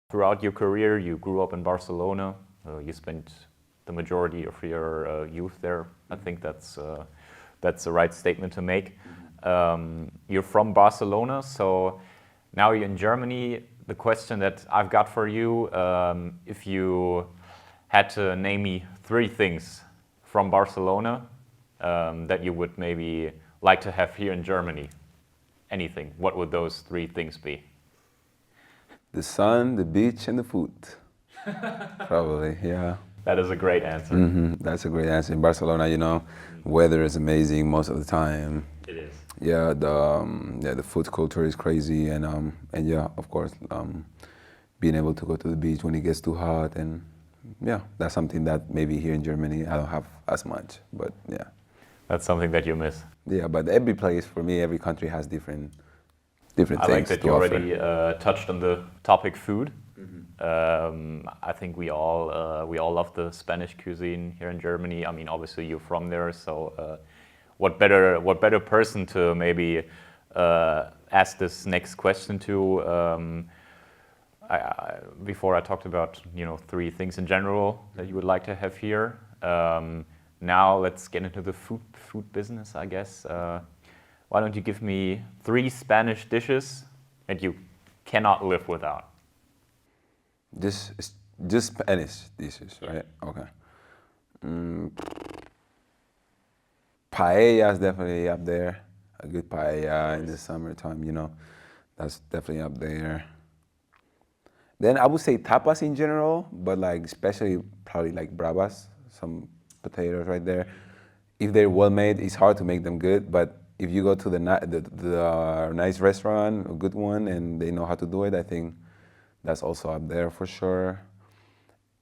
Throughout your career, you grew up in Barcelona. You spent the majority of your youth there. I think that's the right statement to make. You're from Barcelona, so now you're in Germany. The question that I've got for you, if you had to name me 3 things from Barcelona that you would maybe like to have here in Germany, anything, what would those 3 things be? The sun, the beach, and the food. Probably, yeah. That is a great answer. That's a great answer. In Barcelona, you know, weather is amazing most of the time. It is. Yeah, the food culture is crazy, and yeah, of course, being able to go to the beach when it gets too hot, and yeah, that's something that maybe here in Germany I don't have as much, but yeah. That's something that you miss. Yeah, but every place for me, every country has different things. I like that you already touched on the topic food. I think we all love the Spanish cuisine here in Germany. I mean, obviously you're from there, so what better person to maybe ask this next question to? Before I talked about 3 things in general that you would like to have here. Now let's get into the food business, I guess. Why don't you give me 3 Spanish dishes that you cannot live without? Just Spanish dishes, right? Okay. Paella is definitely up there. A good paella in the summertime, that's definitely up there. Then I would say tapas in general, but like especially probably like bravas, some potatoes right there. If they're well made, it's hard to make them good, but if you go to the nice restaurant, a good one, and they know how to do it, I think that's also up there for sure.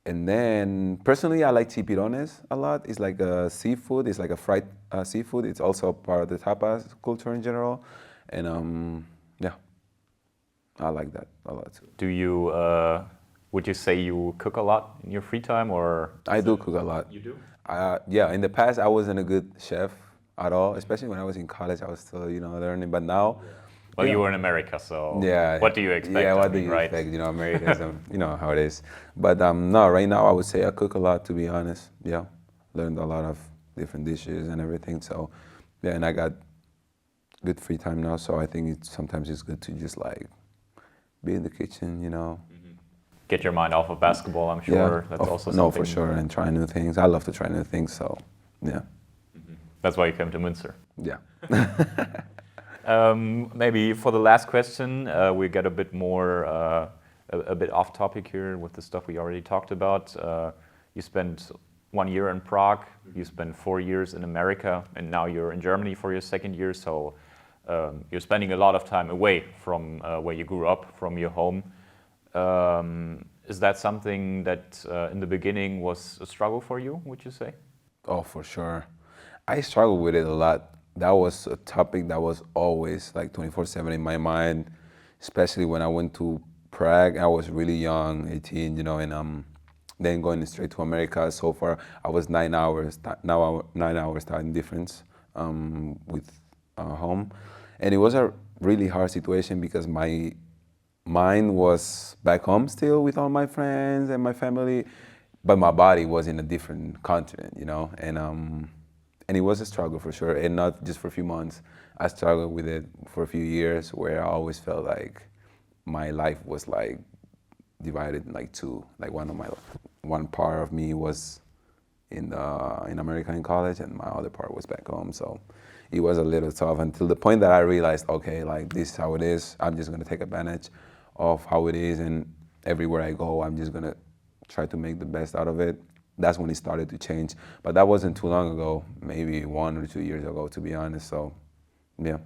And then personally, I like chipirones a lot. It's like a seafood. It's like a fried seafood. It's also part of the tapas culture in general, and yeah, I like that a lot too. Do you? Would you say you cook a lot in your free time, or? I do cook a lot. You do? Yeah. In the past, I wasn't a good chef at all. Especially when I was in college, I was still learning. But now. Well, you were in America, so yeah. What do you expect? Yeah, what do you expect? America, you know how it is. But no, right now I would say I cook a lot, to be honest. Yeah, learned a lot of different dishes and everything. So yeah, and I got good free time now. So I think sometimes it's good to just like be in the kitchen, Get your mind off of basketball, I'm sure. Yeah, that's also something. No, for sure, and try new things. I love to try new things, so yeah. That's why you came to Münster. Yeah. Maybe for the last question, we get a bit more, a bit off topic here with the stuff we already talked about. You spent 1 year in Prague, you spent 4 years in America, and now you're in Germany for your 2nd year. So you're spending a lot of time away from where you grew up, from your home. Is that something that in the beginning was a struggle for you, would you say? Oh, for sure. I struggled with it a lot. That was a topic that was always like 24/7 in my mind, especially when I went to Prague. I was really young, 18, and then going straight to America. So far, I was 9 hours, 9 hours time difference with home. And it was a really hard situation because my mind was back home still with all my friends and my family, but my body was in a different continent, and it was a struggle for sure, and not just for a few months. I struggled with it for a few years where I always felt like my life was like divided in like 2. Like one part of me was in America in college, and my other part was back home. So it was a little tough until the point that I realized, okay, like this is how it is. I'm just gonna take advantage of how it is, and everywhere I go, I'm just gonna try to make the best out of it. That's when it started to change. But that wasn't too long ago, maybe 1 or 2 years ago, to be honest. So, yeah.